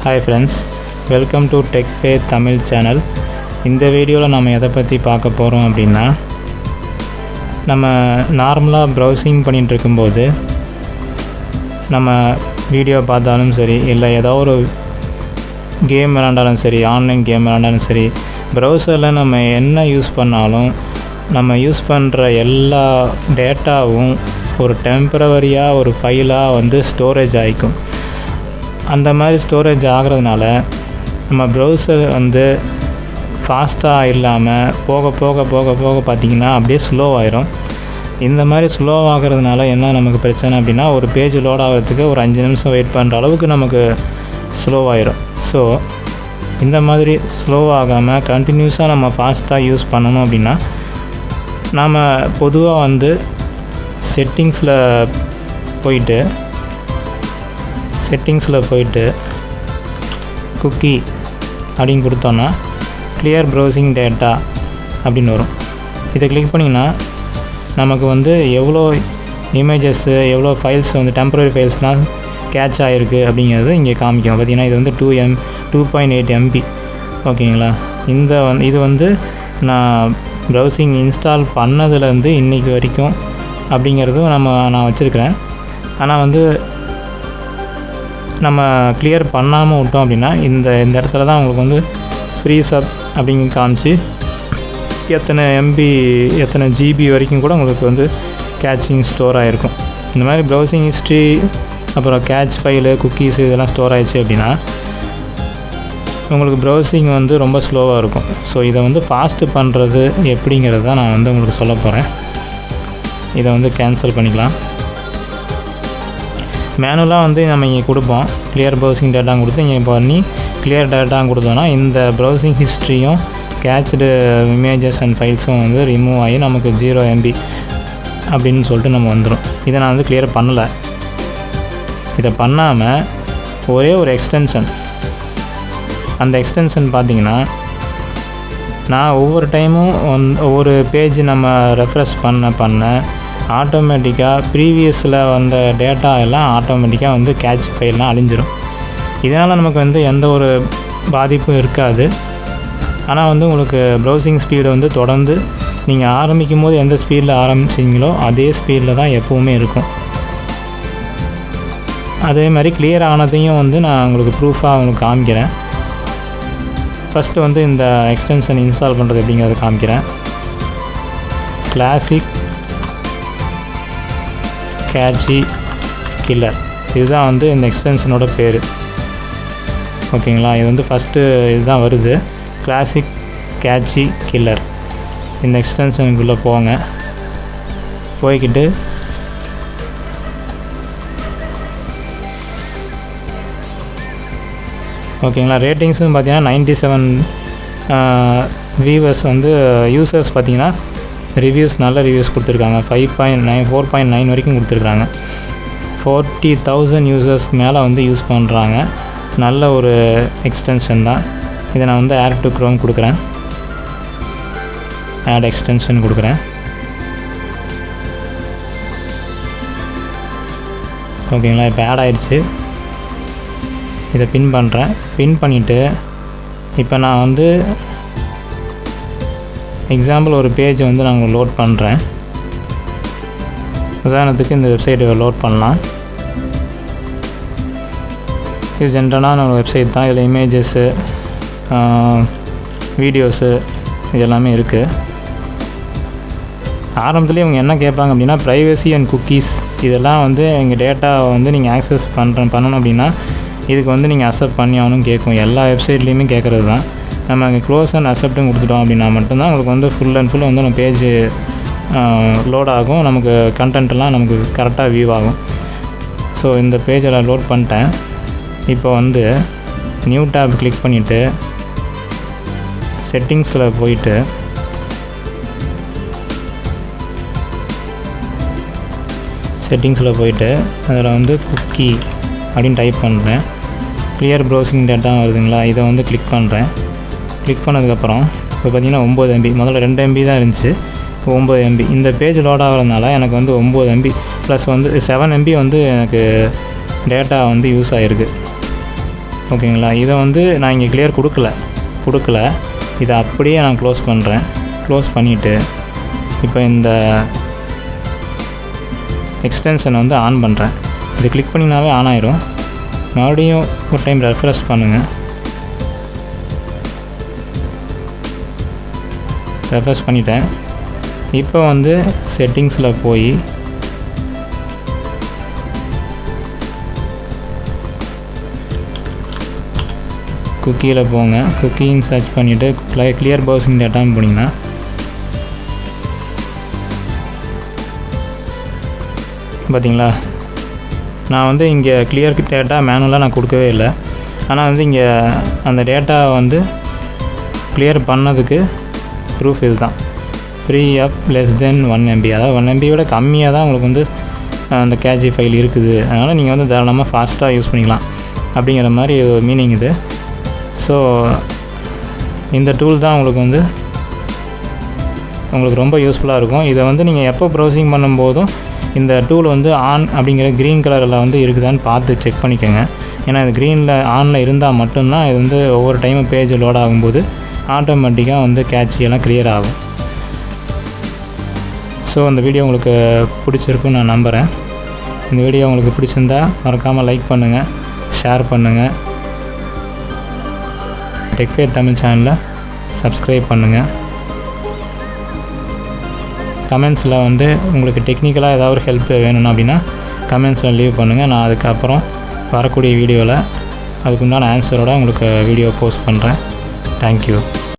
Hi friends, welcome to Tech Faith Tamil channel. இந்த வீடியோவில் நம்ம எதை பற்றி பார்க்க போகிறோம் அப்படின்னா, நம்ம நார்மலாக ப்ரௌசிங் பண்ணிகிட்டு இருக்கும்போது நம்ம வீடியோ பார்த்தாலும் சரி, இல்லை ஏதோ ஒரு கேம் விளாண்டாலும் சரி, ஆன்லைன் கேம் விளாண்டாலும் சரி, ப்ரௌசரில் நம்ம என்ன யூஸ் பண்ணாலும் நம்ம யூஸ் பண்ணுற எல்லா டேட்டாவும் ஒரு டெம்பரவரியாக ஒரு ஃபைலாக வந்து ஸ்டோரேஜ் ஆகிக்கும். அந்த மாதிரி ஸ்டோரேஜ் ஆகிறதுனால நம்ம ப்ரௌசர் வந்து ஃபாஸ்ட்டாக இல்லாமல் போக போக போக போக பார்த்திங்கன்னா அப்படியே ஸ்லோவாயிரும். இந்த மாதிரி ஸ்லோவாகிறதுனால என்ன நமக்கு பிரச்சனை அப்படின்னா, ஒரு பேஜ் லோட் ஆகிறதுக்கு ஒரு 5 நிமிஷம் வெயிட் பண்ணுற அளவுக்கு நமக்கு ஸ்லோவாயிரும். ஸோ இந்த மாதிரி ஸ்லோவாகாமல் கண்டினியூஸாக நம்ம ஃபாஸ்ட்டாக யூஸ் பண்ணணும் அப்படின்னா, நாம் பொதுவாக வந்து செட்டிங்ஸில் போயிட்டு குக்கி அப்படின்னு கொடுத்தோன்னா கிளியர் ப்ரௌசிங் டேட்டா அப்படின்னு வரும். இதை கிளிக் பண்ணிங்கன்னா நமக்கு வந்து எவ்வளோ இமேஜஸ்ஸு, எவ்வளோ ஃபைல்ஸ் வந்து டெம்பரரி ஃபைல்ஸ்லாம் கேட்ச் ஆகிருக்கு அப்படிங்கிறது இங்கே காமிக்கும். பார்த்திங்கன்னா இது வந்து 2.8 MB ஓகேங்களா. இது வந்து நான் ப்ரௌசிங் இன்ஸ்டால் பண்ணதுலேருந்து இன்றைக்கி வரைக்கும் அப்படிங்கிறதும் நான் வச்சுருக்கிறேன். ஆனால் வந்து நம்ம கிளியர் பண்ணாமல் விட்டோம் அப்படின்னா இந்த இடத்துல தான் உங்களுக்கு வந்து ஃப்ரீ சப் அப்படிங்க காமிச்சு எத்தனை GB வரைக்கும் கூட உங்களுக்கு வந்து கேட்சிங் ஸ்டோர் ஆகிருக்கும். இந்த மாதிரி ப்ரௌசிங் ஹிஸ்ட்ரி, அப்புறம் கேட்ச் ஃபைலு, குக்கீஸ் இதெல்லாம் ஸ்டோர் ஆகிடுச்சு அப்படின்னா உங்களுக்கு ப்ரௌசிங் வந்து ரொம்ப ஸ்லோவாக இருக்கும். ஸோ இதை வந்து ஃபாஸ்ட்டு பண்ணுறது எப்படிங்கிறது தான் நான் வந்து உங்களுக்கு சொல்ல போகிறேன். இதை வந்து கேன்சல் பண்ணிக்கலாம். மேனுவலாக வந்து நம்ம இங்கே கொடுப்போம், கிளியர் ப்ரௌசிங் டேட்டா கொடுத்து இங்கே பண்ணி கிளியர் டேட்டா கொடுத்தோன்னா இந்த ப்ரௌசிங் ஹிஸ்ட்ரியும் கேட்ச்டு இமேஜஸ் அண்ட் ஃபைல்ஸும் வந்து ரிமூவ் ஆகி நமக்கு 0 MB அப்படின்னு சொல்லிட்டு நம்ம வந்துடும். இதை நான் வந்து கிளியர் பண்ணலை. இதை பண்ணாமல் ஒரே ஒரு எக்ஸ்டென்ஷன், அந்த எக்ஸ்டென்ஷன் பார்த்திங்கன்னா நான் ஒவ்வொரு டைமும் ஒவ்வொரு பேஜ் நம்ம ரெஃப்ரெஷ் பண்ண ஆட்டோமேட்டிக்காக ப்ரீவியஸில் வந்த டேட்டா எல்லாம் ஆட்டோமேட்டிக்காக வந்து கேட்ச் ஃபைல்லாம் அழிஞ்சிடும். இதனால் நமக்கு வந்து எந்த ஒரு பாதிப்பும் இருக்காது. ஆனால் வந்து உங்களுக்கு ப்ரௌசிங் ஸ்பீடு வந்து தொடர்ந்து நீங்கள் ஆரம்பிக்கும் போது எந்த ஸ்பீடில் ஆரம்பிச்சிங்களோ அதே ஸ்பீடில் தான் எப்போவுமே இருக்கும். அதே மாதிரி கிளியர் ஆனதையும் வந்து நான் உங்களுக்கு ப்ரூஃபாக உங்களுக்கு காமிக்கிறேன். ஃபஸ்ட்டு வந்து இந்த எக்ஸ்டென்ஷன் இன்ஸ்டால் பண்ணுறது எப்படிங்கிறத காமிக்கிறேன். கிளாசிக் கேட்சி கில்லர், இதுதான் வந்து இந்த எக்ஸ்டென்ஷனோட பேர் ஓகேங்களா. இது வந்து ஃபஸ்ட்டு இதுதான் வருது, கிளாசிக் கேட்சி கில்லர். இந்த எக்ஸ்டென்ஷனுக்குள்ளே போய்கிட்டு ஓகேங்களா. ரேட்டிங்ஸும் பார்த்தீங்கன்னா 97 வியூவர்ஸ் வந்து யூசர்ஸ் பார்த்திங்கன்னா ரிவ்யூஸ் நல்ல ரிவ்யூஸ் கொடுத்துருக்காங்க. 4.9 வரைக்கும் கொடுத்துருக்காங்க. 40,000 யூசர்ஸ்க்கு மேலே வந்து யூஸ் பண்ணுறாங்க. நல்ல ஒரு எக்ஸ்டென்ஷன் தான். இதை நான் வந்து ஆட் டு க்ரோம் கொடுக்குறேன், ஆட் எக்ஸ்டென்ஷன் கொடுக்குறேன். ஓகேங்களா, இப்போ ஆட் ஆகிடுச்சு. இதை பின் பண்ணிவிட்டு இப்போ நான் வந்து எக்ஸாம்பிள் ஒரு பேஜ் வந்து நாங்கள் லோட் பண்ணுறேன். உதாரணத்துக்கு இந்த வெப்சைட்டை லோட் பண்ணலாம். இது ஜென்ரலான ஒரு வெப்சைட் தான். இதில் இமேஜஸ்ஸு, வீடியோஸு இது எல்லாமே இருக்குது. ஆரம்பத்துலேயே இவங்க என்ன கேட்பாங்க அப்படின்னா, ப்ரைவசி அண்ட் குக்கீஸ் இதெல்லாம் வந்து எங்கள் டேட்டாவை வந்து நீங்கள் ஆக்சஸ் பண்ணணும் அப்படின்னா இதுக்கு வந்து நீங்கள் அக்செப்ட் பண்ணி ஆகணும்னு கேட்கும். எல்லா வெப்சைட்லேயுமே கேட்குறது தான். நம்ம அங்கே க்ளோஸ் அண்ட் அக்செப்ட்டும் கொடுத்துட்டோம் அப்படின்னா மட்டும்தான் உங்களுக்கு வந்து ஃபுல் வந்து நம்ம பேஜ் லோட் ஆகும், நமக்கு கண்டென்ட்லாம் நமக்கு கரெக்டாக வியூ ஆகும். ஸோ இந்த பேஜில் லோட் பண்ணிட்டேன். இப்போ வந்து நியூ டேப் கிளிக் பண்ணிவிட்டு செட்டிங்ஸில் போயிட்டு அதில் வந்து குக்கி அப்படின்னு டைப் பண்ணுறேன். கிளியர் ப்ரௌசிங் டேட்டா வருதுங்களா, இதை வந்து கிளிக் பண்ணுறேன். கிளிக் பண்ணதுக்கப்புறம் இப்போ பார்த்திங்கன்னா 9 MB, முதல்ல 2 MB தான் இருந்துச்சு, இப்போ 9 MB. இந்த பேஜ் லோட் ஆகிறதுனால எனக்கு வந்து 9 MB ப்ளஸ் வந்து 7 MB வந்து எனக்கு டேட்டா வந்து யூஸ் ஆகிருக்கு. ஓகேங்களா. இதை வந்து நான் இங்கே கிளியர் கொடுக்கல. இதை அப்படியே நான் க்ளோஸ் பண்ணுறேன். க்ளோஸ் பண்ணிவிட்டு இப்போ இந்த எக்ஸ்டென்ஷனை வந்து ஆன் பண்ணுறேன். இது கிளிக் பண்ணினாவே ஆன் ஆயிரும். மறுபடியும் ஒரு டைம் ரெஃப்ரெஷ் பண்ணுங்கள். ரெஃப்ரெஷ் பண்ணிட்டேன். இப்போ வந்து செட்டிங்ஸில் போய் குக்கியில் போங்க. குக்கின்னு சர்ச் பண்ணிவிட்டு கிளியர் ப்ரௌசிங் டேட்டான்னு போனீங்கன்னா பார்த்தீங்களா, நான் வந்து இங்கே கிளியர் டேட்டா மேனுவலாக நான் கொடுக்கவே இல்லை. ஆனால் வந்து இங்கே அந்த டேட்டா வந்து கிளியர் பண்ணதுக்கு ப்ரூஃப் இது தான். Free app less than 1 MB, அதாவது 1 MB விட கம்மியாக தான் உங்களுக்கு வந்து அந்த கேட்சி ஃபைல் இருக்குது. அதனால் நீங்கள் வந்து தாராளமாக ஃபாஸ்ட்டாக யூஸ் பண்ணிக்கலாம் அப்படிங்கிற மாதிரி ஒரு மீனிங் இது. ஸோ இந்த டூல் தான் உங்களுக்கு ரொம்ப யூஸ்ஃபுல்லாக இருக்கும். இதை வந்து நீங்கள் எப்போ ப்ரௌசிங் பண்ணும்போதும் இந்த டூல் வந்து ஆன் அப்படிங்கிற க்ரீன் கலரில் வந்து இருக்குதான்னு பார்த்து செக் பண்ணிக்கோங்க. ஏன்னா இது க்ரீனில் ஆனில் இருந்தால் மட்டும்தான் இது வந்து ஒவ்வொரு டைமும் பேஜ் லோட் ஆகும்போது ஆட்டோமேட்டிக்காக வந்து கேட்சியெல்லாம் கிளியர் ஆகும். ஸோ இந்த வீடியோ உங்களுக்கு பிடிச்சிருக்குன்னு நான் நம்புகிறேன். இந்த வீடியோ உங்களுக்கு பிடிச்சிருந்தா மறக்காமல் லைக் பண்ணுங்கள், ஷேர் பண்ணுங்கள். டெக்ஃபேர் தமிழ் சேனலை சப்ஸ்கிரைப் பண்ணுங்கள். கமெண்ட்ஸில் வந்து உங்களுக்கு டெக்னிக்கலாக ஏதாவது ஒரு ஹெல்ப் வேணும்னா அப்படின்னா கமெண்ட்ஸில் லீவ் பண்ணுங்கள். நான் அதுக்கப்புறம் வரக்கூடிய வீடியோவில் அதுக்குண்டான ஆன்சரோடு உங்களுக்கு வீடியோ போஸ்ட் பண்ணுறேன். தேங்க்யூ.